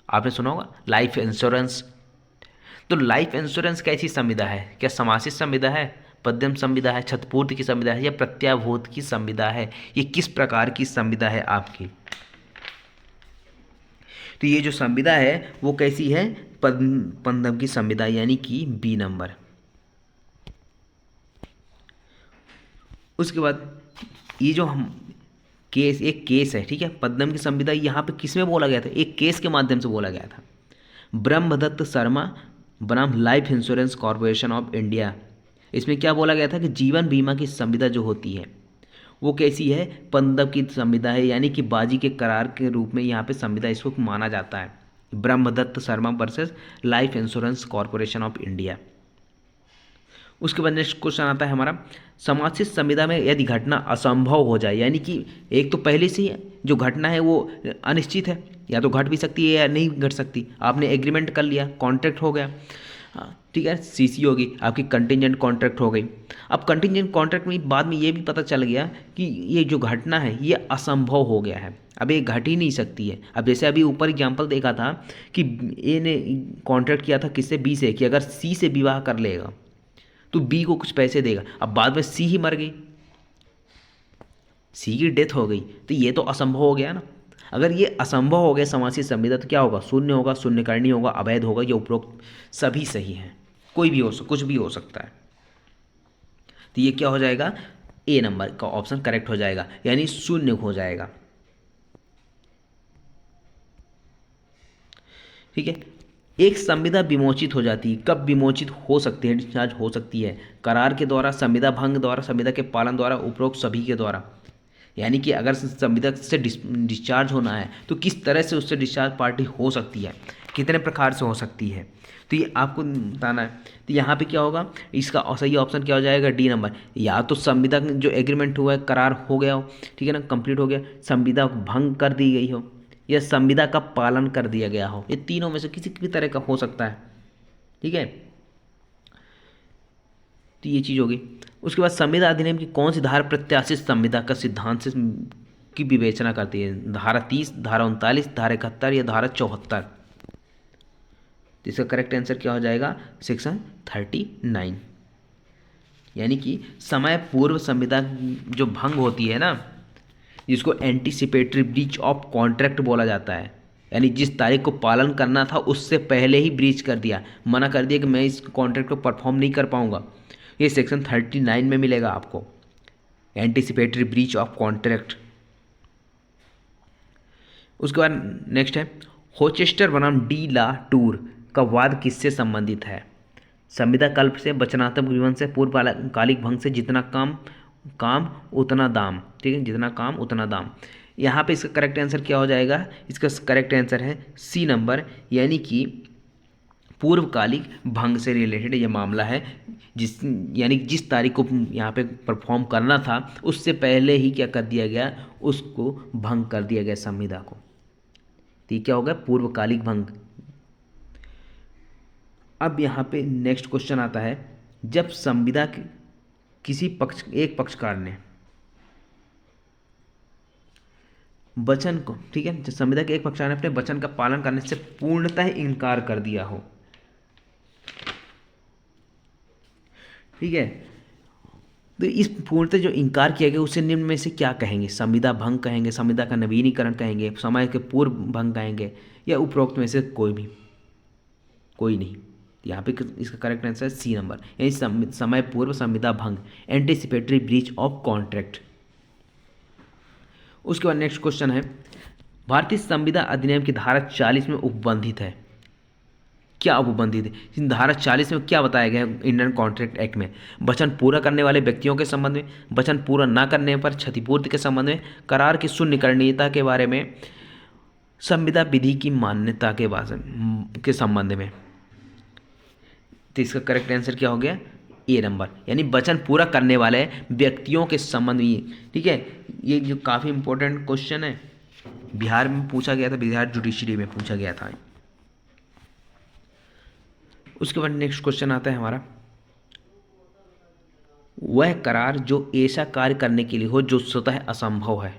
आपने सुना होगा लाइफ इंश्योरेंस। तो लाइफ इंश्योरेंस कैसी संविदा है? क्या समासित संविदा है, पद्यम संविदा है, क्षतिपूर्ति की संविदा है, या प्रत्याभूत की संविदा है? ये किस प्रकार की संविदा है आपकी? तो ये जो संविदा है वो कैसी है? पद्यम की संविदा, यानी कि बी नंबर। उसके बाद ये जो हम केस, एक केस है, ठीक है। पद्मम की संविदा यहाँ पे किस में बोला गया था? एक केस के माध्यम से बोला गया था। ब्रह्मदत्त शर्मा बनाम life Insurance Corporation of India. इसमें क्या बोला गया था कि जीवन बीमा की संविदा जो होती है वो कैसी है? पद्मम की संविदा है, यानी कि बाजी के करार के रूप में यहाँ पे संविदा इसको माना जाता है। Brahmadutt Sharma versus Life Insurance Corporation of India. उसके बाद नेक्स्ट क्वेश्चन आता है हमारा, समासित संविदा में यदि घटना असंभव हो जाए, यानी कि एक तो पहले से ही जो घटना है वो अनिश्चित है, या तो घट भी सकती है या नहीं घट सकती। आपने एग्रीमेंट कर लिया, कॉन्ट्रैक्ट हो गया, ठीक है, सीसी होगी, आपकी कंटिजेंट कॉन्ट्रैक्ट हो गई। अब कंटिजेंट कॉन्ट्रैक्ट में बाद में ये भी पता चल गया कि ये जो घटना है ये असंभव हो गया है, अब ये घट ही नहीं सकती है। अब जैसे अभी ऊपर एग्जाम्पल देखा था कि ए ने कॉन्ट्रैक्ट किया था किससे? बी से, कि अगर सी से विवाह कर लेगा तो बी को कुछ पैसे देगा। अब बाद में सी ही मर गई, सी की डेथ हो गई, तो ये तो असंभव हो गया ना। अगर ये असंभव हो गया समासित संविदा तो क्या होगा? शून्य होगा, शून्यकर्णी होगा, अवैध होगा, ये उपरोक्त सभी सही हैं। कोई भी कुछ भी हो सकता है। तो ये क्या हो जाएगा? ए नंबर का ऑप्शन करेक्ट हो जाएगा, यानी शून्य हो जाएगा। ठीक है। एक संविदा विमोचित हो जाती है, कब विमोचित हो सकती है? डिस्चार्ज हो सकती है करार के द्वारा, संविदा भंग द्वारा, संविदा के पालन द्वारा, उपरोक्त सभी के द्वारा। यानी कि अगर संविदा से डिस्चार्ज होना है तो किस तरह से उससे डिस्चार्ज पार्टी हो सकती है, कितने प्रकार से हो सकती है, तो ये आपको बताना है। तो यहाँ पे क्या होगा? इसका सही ऑप्शन क्या हो जाएगा? D number. या तो संविदा जो एग्रीमेंट हुआ है, करार हो गया हो, ठीक है ना, कंप्लीट हो गया, संविदा भंग कर दी गई हो, या संविदा का पालन कर दिया गया हो। ये तीनों में से किसी भी तरह का हो सकता है, ठीक है। तो ये चीज़ होगी। उसके बाद संविदा अधिनियम की कौन सी धारा प्रत्याशित संविदा का सिद्धांत से की विवेचना करती है? धारा 30, धारा 39, धारा 71 या धारा 74? तो इसका करेक्ट आंसर क्या हो जाएगा? सेक्शन 39। यानी कि समय पूर्व संविदा जो भंग होती है ना, जिसको एंटीसिपेटरी ब्रीच ऑफ कॉन्ट्रैक्ट बोला जाता है, यानी जिस तारीख को पालन करना था उससे पहले ही ब्रीच कर दिया, मना कर दिया कि मैं इस कॉन्ट्रैक्ट को परफॉर्म नहीं कर पाऊंगा, ये सेक्शन 39 में मिलेगा आपको, एंटीसिपेटरी ब्रीच ऑफ कॉन्ट्रैक्ट। उसके बाद नेक्स्ट है, होचेस्टर बनाम डी ला टूर का वाद किससे संबंधित है? संविदा कल्प से, वचनात्मक विवरण से, पूर्वकालिक भंग से, जितना काम उतना दाम, ठीक है, जितना काम उतना दाम। यहाँ पे इसका करेक्ट आंसर क्या हो जाएगा? इसका करेक्ट आंसर है सी नंबर, यानी कि पूर्वकालिक भंग से रिलेटेड ये मामला है, यानी जिस तारीख को यहाँ पे परफॉर्म करना था उससे पहले ही क्या कर दिया गया? उसको भंग कर दिया गया संविदा को। तो ये क्या होगा? पूर्वकालिक भंग। अब यहाँ पे नेक्स्ट क्वेश्चन आता है, जब संविदा किसी एक पक्षकार ने वचन को, ठीक है, संविदा के एक पक्षकार ने अपने वचन का पालन करने से पूर्णतः इनकार कर दिया हो, ठीक है, तो इस पूर्णतः जो इनकार किया गया उसे निम्न में से क्या कहेंगे? संविदा भंग कहेंगे, संविदा का नवीनीकरण कहेंगे, समय के पूर्व भंग कहेंगे, या उपरोक्त में से कोई भी? कोई नहीं। यहाँ पे इसका करेक्ट आंसर है सी नंबर, यानी समय पूर्व संविदा भंग, एंटिसिपेटरी ब्रीच ऑफ कॉन्ट्रैक्ट। उसके बाद नेक्स्ट क्वेश्चन है, भारतीय संविदा अधिनियम की धारा 40 में उपबंधित है, क्या उपबंधित है? धारा 40 में क्या बताया गया है इंडियन कॉन्ट्रैक्ट एक्ट में? वचन पूरा करने वाले व्यक्तियों के संबंध में, वचन पूरा न करने पर क्षतिपूर्ति के संबंध में, करार की शून्यकरणीयता के बारे में, संविदा विधि की मान्यता के संबंध में। तो इसका करेक्ट आंसर क्या हो गया? ए नंबर, यानी वचन पूरा करने वाले व्यक्तियों के संबंध में। ठीक है, ये जो काफ़ी इंपॉर्टेंट क्वेश्चन है, बिहार में पूछा गया था, बिहार जुडिशरी में पूछा गया था। उसके बाद नेक्स्ट क्वेश्चन आता है हमारा, वह करार जो ऐसा कार्य करने के लिए हो जो स्वतः असंभव है,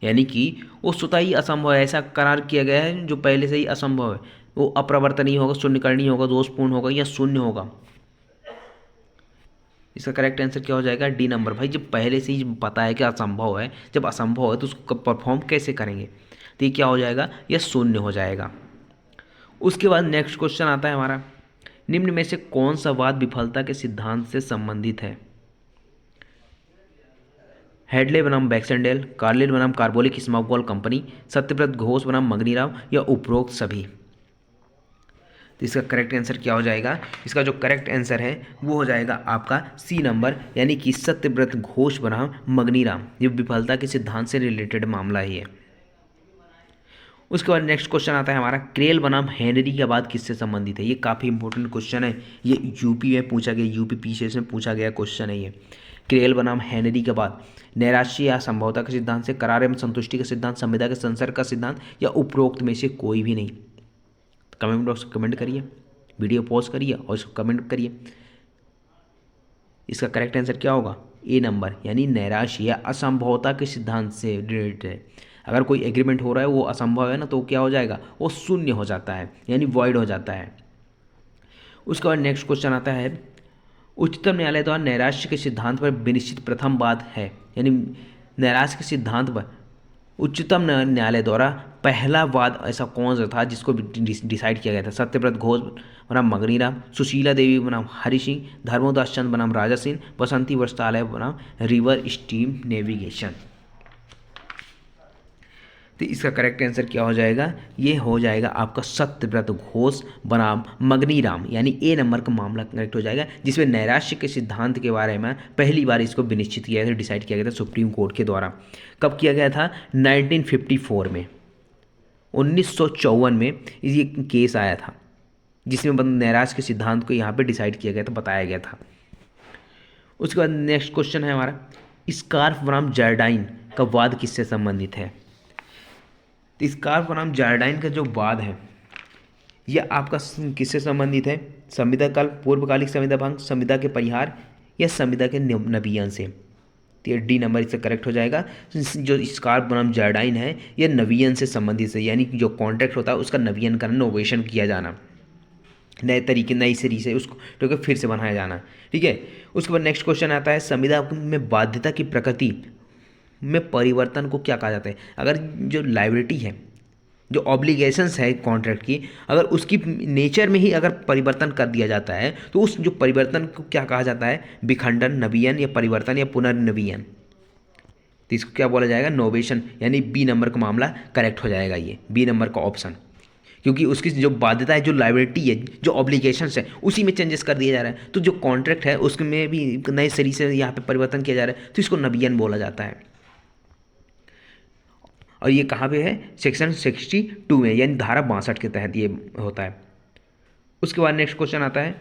यानी कि वो स्वतः ही असंभव है, ऐसा करार किया गया है जो पहले से ही असंभव है, वो अप्रवर्तनीय होगा, शून्यकरणीय होगा, दोषपूर्ण होगा या शून्य होगा। इसका करेक्ट आंसर क्या हो जाएगा? D number. भाई जब पहले से ही पता है कि असंभव है, जब असंभव है तो उसको परफॉर्म कैसे करेंगे? तो ये क्या हो जाएगा? यह शून्य हो जाएगा। उसके बाद नेक्स्ट क्वेश्चन आता है हमारा, निम्न में से कौन सा वाद विफलता के सिद्धांत से संबंधित है? हेडले बनाम बैक्सेंडेल, कार्लिन बनाम कार्बोलिक स्मॉकबॉल कंपनी, सत्यव्रत घोष बनाम मगनीराव या उपरोक्त सभी। तो इसका करेक्ट आंसर क्या हो जाएगा? इसका जो करेक्ट आंसर है वो हो जाएगा आपका सी नंबर, यानी कि सत्यव्रत घोष बनाम मगनीराम। ये विफलता के सिद्धांत से रिलेटेड मामला ही है। उसके बाद नेक्स्ट क्वेश्चन आता है हमारा, क्रेल बनाम हेनरी का वाद किससे संबंधित है? ये काफ़ी इंपॉर्टेंट क्वेश्चन है, ये यूपी में पूछा गया, यूपी पीसीएस में पूछा गया क्वेश्चन है ये। क्रेल बनाम हेनरी के बाद नैराश्य या संभवता के सिद्धांत से, करार एवं संतुष्टि का सिद्धांत, संविदा के संसर्ग का सिद्धांत या उपरोक्त में से कोई भी नहीं। कमेंट बॉक्स कमेंट करिए, वीडियो पॉज करिए और इसको कमेंट करिए। इसका करेक्ट आंसर क्या होगा? ए नंबर, यानी नैराश्य या असंभवता के सिद्धांत से रिलेटेड है। अगर कोई एग्रीमेंट हो रहा है वो असंभव है ना, तो क्या हो जाएगा? वो शून्य हो जाता है, यानी वॉइड हो जाता है। उसके बाद नेक्स्ट क्वेश्चन आता है, उच्चतम न्यायालय द्वारा नैराश्य के सिद्धांत पर विनिश्चित प्रथम वाद है, यानी नैराश्य के सिद्धांत पर उच्चतम न्यायालय द्वारा पहला वाद ऐसा कौन सा था जिसको डिसाइड किया गया था? सत्यव्रत घोष बनाम मगनीराम, सुशीला देवी बनाम हरि सिंह, धर्मोदास चंद बनाम राजा सिंह, बसंती वस्त्रालय बनाम रिवर स्टीम नेविगेशन। तो इसका करेक्ट आंसर क्या हो जाएगा? ये हो जाएगा आपका सत्यव्रत घोष बनाम मगनीराम, यानी ए नंबर का मामला करेक्ट हो जाएगा, जिसमें नैराश्य के सिद्धांत के बारे में पहली बार इसको विनिश्चित किया गया था, डिसाइड किया गया था सुप्रीम कोर्ट के द्वारा। कब किया गया था? 1954 में, 1954 में ये केस आया था, जिसमें नैराश्य के सिद्धांत को यहाँ पर डिसाइड किया गया था, बताया गया था। उसके बाद नेक्स्ट क्वेश्चन है हमारा, स्कार्फ बनाम जर्डाइन का वाद किससे संबंधित है? तो स्कार्फ बनाम जर्डाइन का जो वाद है यह आपका किससे संबंधित है? संविदा काल, पूर्वकालिक संविदा भंग, संविदा के परिहार या संविदा के नवीन से। तो ये डी नंबर इससे करेक्ट हो जाएगा। जो स्कार्फ बनाम जर्डाइन है यह नवीन से संबंधित है, यानी जो कॉन्ट्रैक्ट होता है उसका नवीनीकरण, नोवेशन किया जाना, नए तरीके, नई सीरी से उसको तो फिर से बनाया जाना। ठीक है। उसके बाद नेक्स्ट क्वेश्चन आता है, संविदा में बाध्यता की प्रकृति में परिवर्तन को क्या कहा जाता है? अगर जो लायबिलिटी है, जो ऑब्लिगेशंस है कॉन्ट्रैक्ट की, अगर उसकी नेचर में ही अगर परिवर्तन कर दिया जाता है तो उस जो परिवर्तन को क्या कहा जाता है? विखंडन, नवीन या परिवर्तन या पुनर्नवीन। तो इसको क्या बोला जाएगा? नोवेशन, यानी बी नंबर का मामला करेक्ट हो जाएगा, ये बी नंबर का ऑप्शन, क्योंकि उसकी जो बाध्यता है, जो लायबिलिटी है, जो ऑब्लिगेशंस है, उसी में चेंजेस कर दिया जा रहा है। तो जो कॉन्ट्रैक्ट है उसमें भी नए सरी से यहाँ पे परिवर्तन किया जा रहा है, तो इसको नवीन बोला जाता है। और ये कहाँ पे है? सेक्शन 62 में, यानी धारा 62 के तहत ये होता है। उसके बाद नेक्स्ट क्वेश्चन आता है,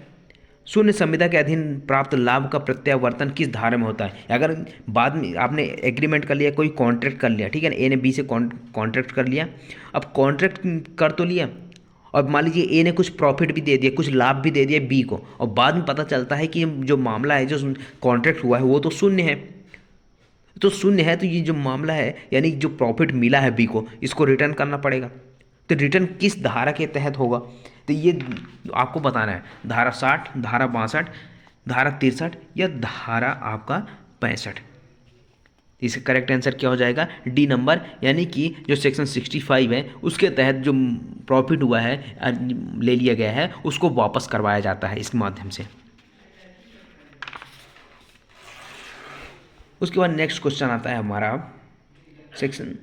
शून्य संविदा के अधीन प्राप्त लाभ का प्रत्यावर्तन किस धारा में होता है? अगर बाद में आपने एग्रीमेंट कर लिया, कोई कॉन्ट्रैक्ट कर लिया, ठीक है ना, ए ने बी से कॉन्ट्रैक्ट कर लिया, अब कॉन्ट्रैक्ट कर तो लिया, और मान लीजिए ए ने कुछ प्रॉफिट भी दे दिया, कुछ लाभ भी दे दिया बी को, और बाद में पता चलता है कि जो मामला है, जो कॉन्ट्रैक्ट हुआ है वो तो शून्य है, तो शून्य है, तो ये जो मामला है, यानी जो प्रॉफिट मिला है बी को, इसको रिटर्न करना पड़ेगा। तो रिटर्न किस धारा के तहत होगा? तो ये आपको बताना है, धारा 60, धारा 62, धारा 63 या धारा आपका 65। इसका करेक्ट आंसर क्या हो जाएगा? डी नंबर, यानी कि जो सेक्शन 65 है उसके तहत जो प्रॉफिट हुआ है ले लिया गया है उसको वापस करवाया जाता है इसके माध्यम से। उसके बाद नेक्स्ट क्वेश्चन आता है हमारा सेक्शन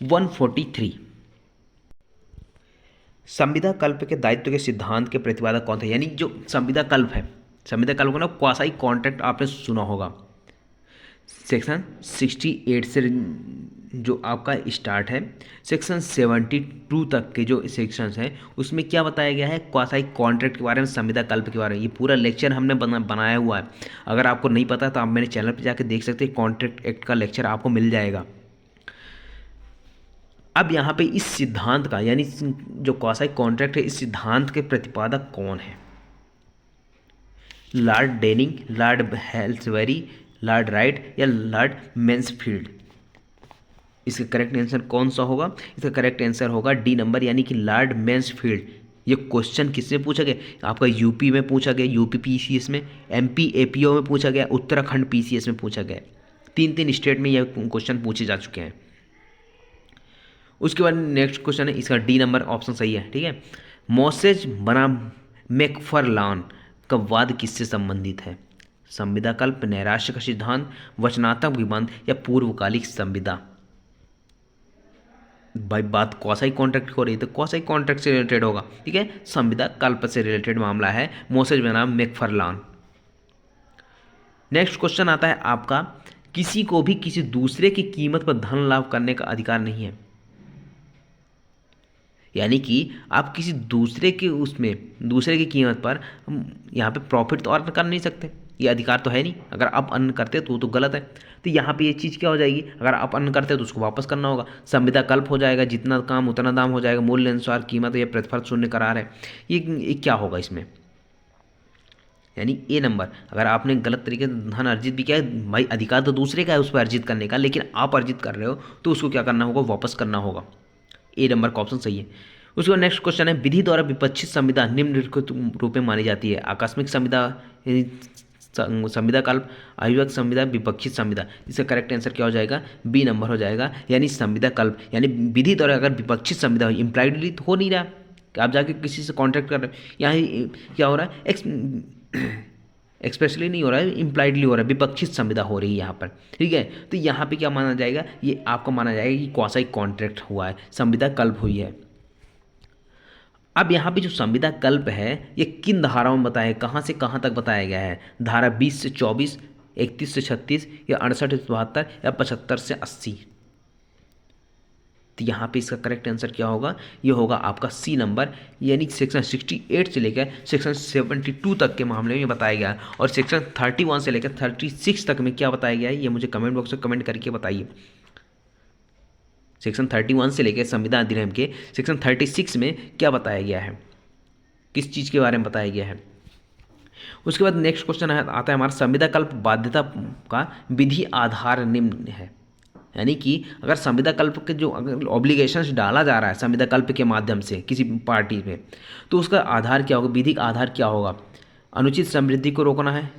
143। संविदा कल्प के दायित्व के सिद्धांत के प्रतिपादक कौन थे? यानी जो संविदा कल्प है, संविदा कल्प को ना क्वासाई कॉन्ट्रैक्ट आपने सुना होगा। सेक्शन 68 से जो आपका स्टार्ट है सेक्शन 72 तक के जो सेक्शंस हैं उसमें क्या बताया गया है? क्वासाई कॉन्ट्रैक्ट के बारे में, संविदा कल्प के बारे में। ये पूरा लेक्चर हमने बनाया हुआ है। अगर आपको नहीं पता तो आप मेरे चैनल पर जाकर देख सकते हैं। कॉन्ट्रैक्ट एक्ट का लेक्चर आपको मिल जाएगा। अब यहाँ पे इस सिद्धांत का यानी जो क्वासाई कॉन्ट्रैक्ट है इस सिद्धांत के प्रतिपादक कौन है? लॉर्ड डेनिंग, लॉर्ड हेल्सबरी, लॉर्ड राइट या लॉर्ड मैन्सफील्ड? इसका करेक्ट आंसर कौन सा होगा? इसका करेक्ट आंसर होगा डी नंबर यानी कि लॉर्ड मैन्सफील्ड। ये क्वेश्चन किससे पूछा गया? आपका यूपी में पूछा गया, यूपी पीसीएस में, एमपी एपीओ में पूछा गया, उत्तराखंड पीसीएस में पूछा गया। 3 स्टेट में यह क्वेश्चन पूछे जा चुके हैं। उसके बाद नेक्स्ट क्वेश्चन है, इसका डी नंबर ऑप्शन सही है। ठीक है, मोसेज बनाम मैकफरलान का वाद किससे संबंधित है? संविदा कल्प, नैराश्य का सिद्धांत, वचनात्मक विबंध या पूर्वकालिक संविदा? भाई बात क्वासाई कॉन्ट्रैक्ट हो रही है तो क्वासाई कॉन्ट्रैक्ट से रिलेटेड होगा। ठीक है, संविदा कल्प से रिलेटेड मामला है, मोसेज बनाम मैकफरलान। नेक्स्ट क्वेश्चन आता है आपका, किसी को भी किसी दूसरे की कीमत पर धन लाभ करने का अधिकार नहीं है। यानी कि आप किसी दूसरे के उसमें दूसरे की कीमत पर यहाँ पे प्रॉफिट तो अर्न कर नहीं सकते, ये अधिकार तो है नहीं। अगर आप अर्न करते तो गलत है। तो यहाँ पे ये चीज़ क्या हो जाएगी? अगर आप अर्न करते तो उसको वापस करना होगा। संविदा कल्प हो जाएगा, जितना काम उतना दाम हो जाएगा, मूल्य अनुसार कीमत या प्रतिफल शून्य करार है। ये क्या होगा इसमें? यानी ए नंबर, अगर आपने गलत तरीके से धन अर्जित भी किया है, भाई अधिकार तो दूसरे का है उस पर अर्जित करने का, लेकिन आप अर्जित कर रहे हो तो उसको क्या करना होगा? वापस करना होगा। ए नंबर का ऑप्शन सही है। उसके बाद नेक्स्ट क्वेश्चन है, विधि द्वारा विपक्षित संविदा निम्नलिखित रूप में मानी जाती है। आकस्मिक संविदा, संविदा कल्प, अविभक्त संविदा, विपक्षित संविदा। इसका करेक्ट आंसर क्या हो जाएगा? बी नंबर हो जाएगा, यानी संविदा कल्प। यानी विधि द्वारा अगर विपक्षित संविदा हो, इम्प्लाइडली तो हो नहीं रहा कि आप जाके किसी से कॉन्ट्रैक्ट कर रहे हो। यहाँ क्या हो रहा है? एक्सप्रेसली नहीं हो रहा है, इम्प्लाइडली हो रहा है, विपक्षित संविदा हो रही है यहाँ पर। ठीक है, तो यहाँ पे क्या माना जाएगा? ये आपको माना जाएगा कि क्वासाई कॉन्ट्रैक्ट हुआ है, संविदा कल्प हुई है। अब यहाँ पे जो संविदा कल्प है ये किन धाराओं में बताया, कहाँ से कहाँ तक बताया गया है? धारा 20 से 24, 31 से 36 या 68 से 72 या 75 से 80? तो यहाँ पे इसका करेक्ट आंसर क्या होगा? ये होगा आपका सी नंबर, यानी सेक्शन 68 से लेकर सेक्शन 72 तक के मामले में बताया गया है। और सेक्शन 31 से लेकर 36 तक में क्या बताया गया है ये मुझे कमेंट बॉक्स में कमेंट करके बताइए। सेक्शन 31 से लेकर संविधान अधिनियम के सेक्शन 36 में क्या बताया गया है, किस चीज़ के बारे में बताया गया है। उसके बाद नेक्स्ट क्वेश्चन आता है हमारा, संविदा कल्प बाध्यता का विधि आधार निम्न है। यानी कि अगर संविदा कल्प के जो अगर ऑब्लिगेशंस डाला जा रहा है संविदा कल्प के माध्यम से किसी पार्टी में, तो उसका आधार क्या होगा, विधिक आधार क्या होगा? अनुचित समृद्धि को रोकना है,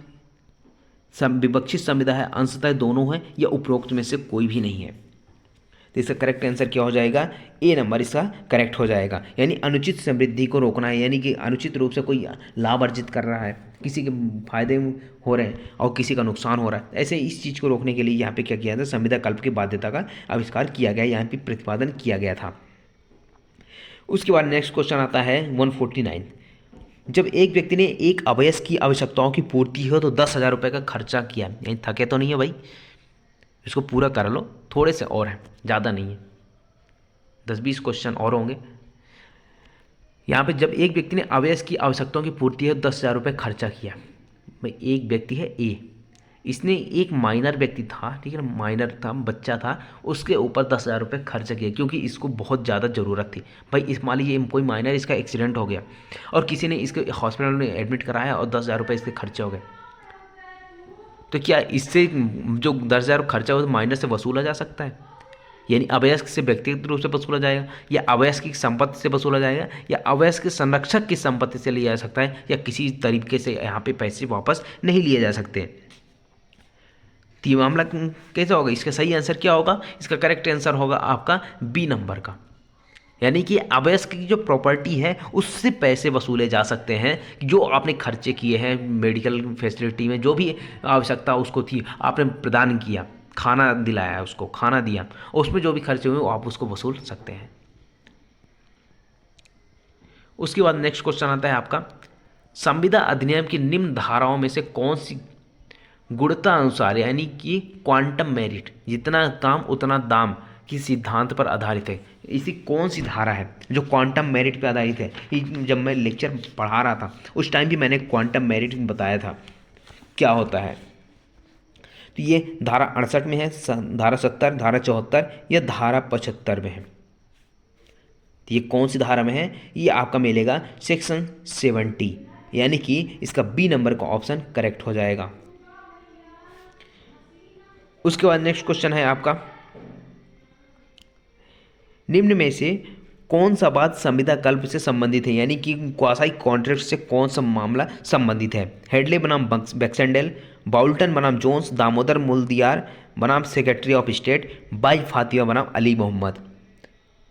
विवक्षित संविदा है, अंशतः दोनों है, या उपरोक्त में से कोई भी नहीं है। तो इसका करेक्ट आंसर क्या हो जाएगा? ए नंबर इसका करेक्ट हो जाएगा। यानी अनुचित समृद्धि को रोकना है, यानी कि अनुचित रूप से कोई लाभ अर्जित कर रहा है, किसी के फायदे हो रहे हैं और किसी का नुकसान हो रहा है, ऐसे इस चीज़ को रोकने के लिए यहाँ पे क्या किया था? संविदा कल्प की बाध्यता का आविष्कार किया गया, यहाँ पे प्रतिपादन किया गया था। उसके बाद नेक्स्ट क्वेश्चन आता है 149। जब एक व्यक्ति ने एक अवयस की आवश्यकताओं की पूर्ति हो तो 10,000 रुपये का खर्चा किया। यानी थके तो नहीं है भाई, इसको पूरा कर लो, थोड़े से और हैं, ज़्यादा नहीं है, 10-20 क्वेश्चन और होंगे। यहाँ पे जब एक व्यक्ति ने अवयस की आवश्यकताओं की पूर्ति है 10,000 रुपये खर्चा किया। भाई एक व्यक्ति है ए, इसने एक माइनर व्यक्ति था, ठीक है ना, माइनर था, बच्चा था, उसके ऊपर 10,000 रुपये खर्च किया क्योंकि इसको बहुत ज़्यादा ज़रूरत थी। भाई इस मान लीजिए कोई माइनर, इसका एक्सीडेंट हो गया और किसी ने इसके हॉस्पिटल में एडमिट कराया और 10,000 रुपये इसके खर्चे हो गए, तो क्या इससे जो 10,000 खर्चा हो तो माइनर से वसूला जा सकता है? यानी अवयस्क से व्यक्तिगत रूप से वसूला जाएगा, या अवयस्क की संपत्ति से वसूला जाएगा, या अवयस्क के संरक्षक की संपत्ति से लिया जा सकता है, या किसी तरीके से यहाँ पे पैसे वापस नहीं लिए जा सकते। तो ये मामला कैसा होगा, इसका सही आंसर क्या होगा, इसका करेक्ट आंसर होगा आपका बी नंबर का। यानी कि अवयस्क की जो प्रॉपर्टी है उससे पैसे वसूले जा सकते हैं, जो आपने खर्चे किए हैं मेडिकल फैसिलिटी में, जो भी आवश्यकता उसको थी आपने प्रदान किया, खाना दिलाया उसको, खाना दिया, उसमें जो भी खर्चे हुए वो आप उसको वसूल सकते हैं। उसके बाद नेक्स्ट क्वेश्चन आता है आपका, संविदा अधिनियम की निम्न धाराओं में से कौन सी गुणता अनुसार यानी कि क्वांटम मेरिट, जितना काम उतना दाम की सिद्धांत पर आधारित है, इसी कौन सी धारा है जो क्वांटम मेरिट पर आधारित है। जब मैं लेक्चर पढ़ा रहा था उस टाइम भी मैंने क्वांटम मेरिट बताया था क्या होता है। तो ये धारा 68 में है, धारा 70, धारा 74 या धारा 75 में है। तो ये कौन सी धारा में है, ये आपका मिलेगा सेक्शन 70, यानी कि इसका बी नंबर का ऑप्शन करेक्ट हो जाएगा। उसके बाद नेक्स्ट क्वेश्चन है आपका, निम्न में से कौन सा बात संविदा कल्प से संबंधित है, यानी कि क्वासाई कॉन्ट्रैक्ट से कौन सा मामला संबंधित है। हेडले बनाम बैक्सेंडेल, बाउल्टन बनाम जोन्स, दामोदर मुलदियार बनाम secretary of state, by Fatima बनाम अली मोहम्मद।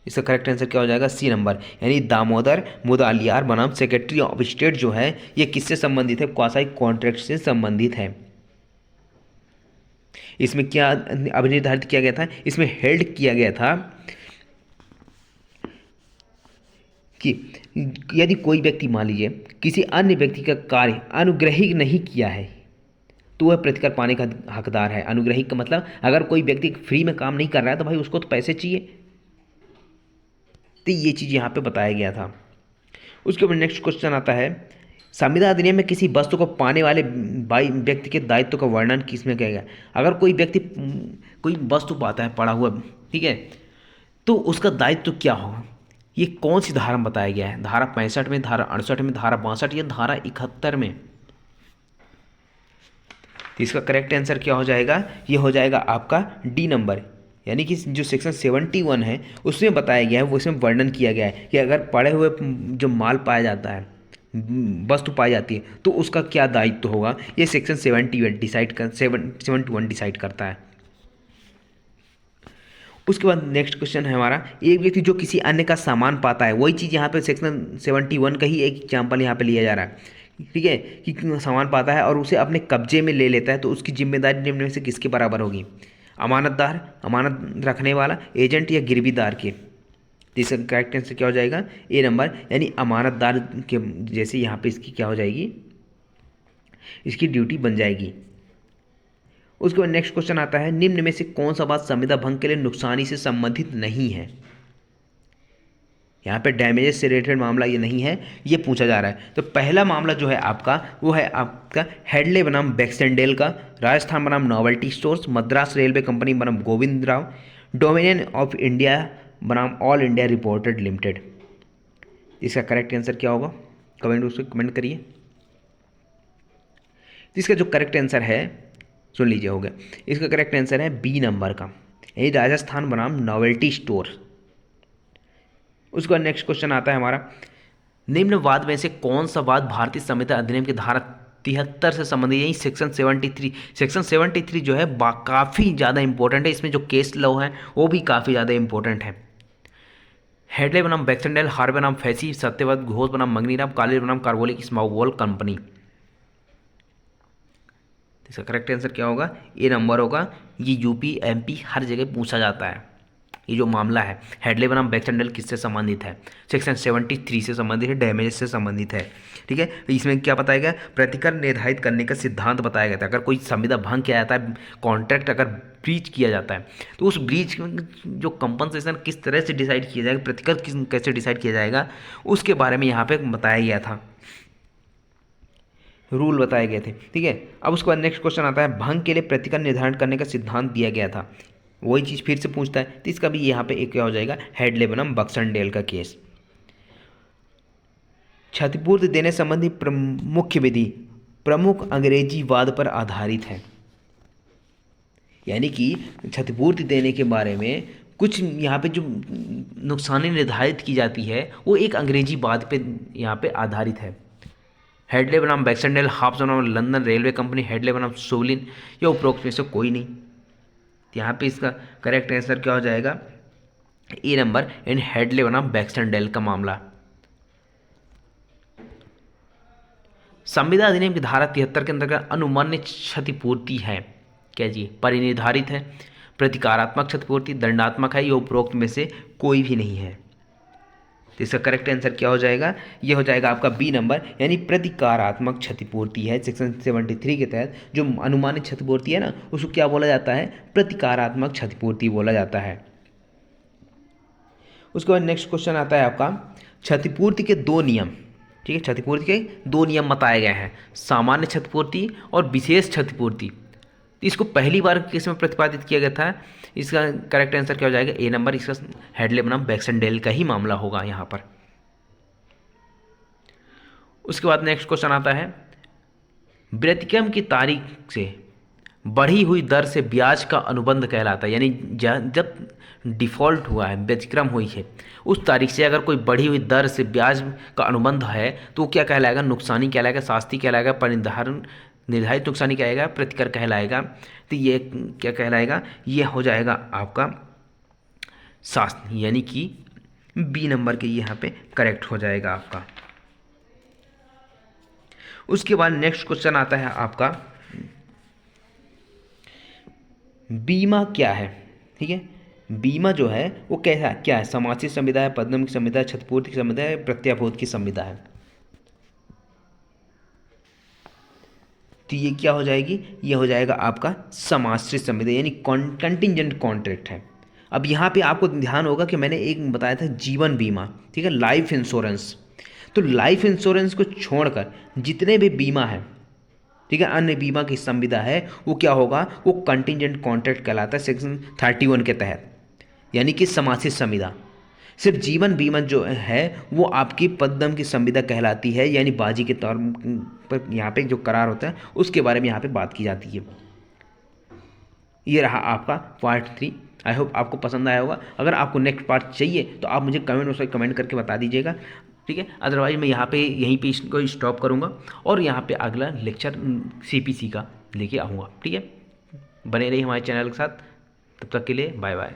इसका करेक्ट आंसर क्या हो जाएगा, सी नंबर, यानी दामोदर मुदलियार बनाम सेक्रेटरी ऑफ स्टेट जो है ये किससे संबंधित है, क्वासाई कॉन्ट्रैक्ट से संबंधित है। इसमें क्या अभिनिर्धारित किया गया था, इसमें हेल्ड किया गया था कि यदि कोई व्यक्ति मान लीजिए किसी अन्य व्यक्ति का कार्य अनुग्रही नहीं किया है तो वह प्रतिकर पाने का हकदार है। अनुग्रही का मतलब अगर कोई व्यक्ति फ्री में काम नहीं कर रहा है तो भाई उसको तो पैसे चाहिए। तो ये चीज़ यहाँ पे बताया गया था। उसके बाद नेक्स्ट क्वेश्चन आता है, संविदा अधिनियम में किसी वस्तु को पाने वाले व्यक्ति के दायित्व का वर्णन किसमें किया गया। अगर कोई व्यक्ति कोई वस्तु पाता है पड़ा हुआ, ठीक है, तो उसका दायित्व क्या होगा, ये कौन सी धारा में बताया गया है, धारा 65 में, धारा 68 में, धारा 62 या धारा 71 में। तो इसका करेक्ट आंसर क्या हो जाएगा, ये हो जाएगा आपका डी नंबर, यानी कि जो सेक्शन 71 है उसमें बताया गया है, वो इसमें वर्णन किया गया है कि अगर पड़े हुए जो माल पाया जाता है, वस्तु पाई जाती है, तो उसका क्या दायित्व होगा, ये सेक्शन 71 डिसाइड करता है। उसके बाद नेक्स्ट क्वेश्चन है हमारा, एक व्यक्ति जो किसी अन्य का सामान पाता है, वही चीज़ यहाँ पे सेक्शन 71 का ही एक एग्जाम्पल यहाँ पे लिया जा रहा है, ठीक है, कि सामान पाता है और उसे अपने कब्जे में ले लेता है तो उसकी जिम्मेदारी निम्न में से किसके बराबर होगी, अमानतदार, अमानत रखने वाला, एजेंट या गिरवीदार के। इसका करेक्ट आंसर क्या हो जाएगा, ए नंबर, यानी अमानतदार के जैसे यहाँ पे इसकी क्या हो जाएगी, इसकी ड्यूटी बन जाएगी। उसके बाद नेक्स्ट क्वेश्चन आता है, निम्न में से कौन सा बात संविदा भंग के लिए नुकसानी से संबंधित नहीं है। यहाँ पे डैमेजेस से रिलेटेड मामला ये नहीं है, ये पूछा जा रहा है। तो पहला मामला जो है आपका वो है आपका हेडले बनाम बैक्सेंडेल का, राजस्थान बनाम Novelty Stores, Madras Railway Company बनाम Govind Rao, Dominion of India बनाम ऑल इंडिया रिपोर्टेड लिमिटेड। इसका करेक्ट आंसर क्या होगा, कमेंट करिए। इसका जो करेक्ट आंसर है सुन लीजिए, हो गया, इसका करेक्ट आंसर है बी नंबर का, ये राजस्थान बनाम नोवेल्टी स्टोर। उसके बाद नेक्स्ट क्वेश्चन आता है हमारा, निम्न वाद में से कौन सा वाद भारतीय संविदा अधिनियम की धारा 73 से संबंधित, यही सेक्शन 73 जो है काफ़ी ज़्यादा इंपॉर्टेंट है, इसमें जो केस लॉ है वो भी काफ़ी ज़्यादा इंपॉर्टेंट है। हेडले बनाम बैक्सेंडेल, हार बनाम फैसी, सत्यवाद घोष बनाम मंगनीराम, काले बनाम कार्बोलिक स्मॉल कंपनी। इसका करेक्ट आंसर क्या होगा, ए नंबर होगा। ये यूपी एमपी हर जगह पूछा जाता है। ये जो मामला है हेडले बनाम बैक्सेंडेल किससे संबंधित है, सेक्शन 73 से संबंधित है, डैमेज से संबंधित है, ठीक है। तो इसमें क्या बताया गया, प्रतिकर निर्धारित करने का सिद्धांत बताया गया था। अगर कोई संविदा भंग किया जाता है, कॉन्ट्रैक्ट अगर ब्रीच किया जाता है, तो उस ब्रीच जो कंपनसेशन किस तरह से डिसाइड किया जाएगा, प्रतिकर कैसे डिसाइड किया जाएगा, उसके बारे में यहाँ पे बताया गया था, रूल बताए गए थे, ठीक है। अब उसके बाद नेक्स्ट क्वेश्चन आता है, भंग के लिए प्रतिकर निर्धारण करने का सिद्धांत दिया गया था, वही चीज़ फिर से पूछता है। तो इसका भी यहाँ पे एक क्या हो जाएगा, हेडले बनाम बैक्सेंडेल का केस। क्षतिपूर्ति देने संबंधी मुख्य विधि प्रमुख अंग्रेजी वाद पर आधारित है, यानी कि क्षतिपूर्ति देने के बारे में कुछ यहाँ पे जो नुकसानी निर्धारित की जाती है वो एक अंग्रेजी वाद पे यहाँ पे आधारित है। हेडले बनाम बैक्सटेंडल, हाफ्स बनाम लंदन रेलवे कंपनी, हेडले बनाम सोलिन, या उपरोक्त में से कोई नहीं। तो यहाँ पे इसका करेक्ट आंसर क्या हो जाएगा, ए नंबर, इन हेडले बनाम बैक्सटेंडल का मामला। संविदा अधिनियम की धारा 73 के अंतर्गत अनुमान्य क्षतिपूर्ति है क्या जी, परिनिर्धारित है, प्रतिकारात्मक क्षतिपूर्ति, दंडात्मक है, या उपरोक्त में से कोई भी नहीं है। तो इसका करेक्ट आंसर क्या हो जाएगा, ये हो जाएगा आपका बी नंबर, यानी प्रतिकारात्मक क्षतिपूर्ति है। सेक्शन 73 के तहत जो अनुमानित क्षतिपूर्ति है ना, उसको क्या बोला जाता है, प्रतिकारात्मक क्षतिपूर्ति बोला जाता है। उसके बाद नेक्स्ट क्वेश्चन आता है आपका, क्षतिपूर्ति के दो नियम, ठीक है, क्षतिपूर्ति के दो नियम बताए गए हैं, सामान्य क्षतिपूर्ति और विशेष क्षतिपूर्ति। इसको पहली बार किस में प्रतिपादित किया गया था, इसका करेक्ट आंसर क्या हो जाएगा, ए नंबर, इसका हेडले बनाम बैक्सटेंडल का ही मामला होगा यहाँ पर। उसके बाद नेक्स्ट क्वेश्चन आता है, व्यतिक्रम की तारीख से बढ़ी हुई दर से ब्याज का अनुबंध कहलाता है, यानी जब डिफ़ॉल्ट हुआ है, व्यतिक्रम हुई है, उस तारीख से अगर कोई बढ़ी हुई दर से ब्याज का अनुबंध है तो वो क्या कहलाएगा, नुकसानी कहलाएगा, शास्ति कहलाएगा, परिनिर्धारण निर्धारित नुकसानी कहलाएगा, प्रतिकर कहलाएगा। तो ये क्या कहलाएगा, ये हो जाएगा आपका शास्ति, यानी कि बी नंबर के यहाँ पे करेक्ट हो जाएगा आपका। उसके बाद नेक्स्ट क्वेश्चन आता है आपका, बीमा क्या है, ठीक है, बीमा जो है वो कैसा क्या है, समाजिक संविदा है, पदम की संविदा है, क्षतिपूर्ति की संविदा है, प्रत्याभूत की संविदा है। तो ये क्या हो जाएगी, ये हो जाएगा आपका समाश्रित संविदा, यानी कंटिंजेंट कॉन्ट्रैक्ट है। अब यहाँ पे आपको ध्यान होगा कि मैंने एक बताया था जीवन बीमा, ठीक है, लाइफ इंश्योरेंस। तो लाइफ इंश्योरेंस को छोड़कर जितने भी बीमा है, ठीक है, अन्य बीमा की संविदा है, वो क्या होगा, वो कंटिंजेंट कॉन्ट्रैक्ट कहलाता है सेक्शन 31 के तहत, यानी कि समाश्रित संविदा। सिर्फ जीवन बीमा जो है वो आपकी पद्दम की संविदा कहलाती है, यानी बाजी के तौर पर यहाँ पे जो करार होता है उसके बारे में यहाँ पे बात की जाती है। ये रहा आपका पार्ट 3। आई होप आपको पसंद आया होगा। अगर आपको नेक्स्ट पार्ट चाहिए तो आप मुझे कमेंट बॉक्स में कमेंट करके बता दीजिएगा, ठीक है। अदरवाइज मैं यहाँ पे यहीं पे इसको स्टॉप करूँगा और यहाँ पे अगला लेक्चर CPC का लेके आऊँगा, ठीक है। बने रहिए हमारे चैनल के साथ, तब तक के लिए बाय बाय।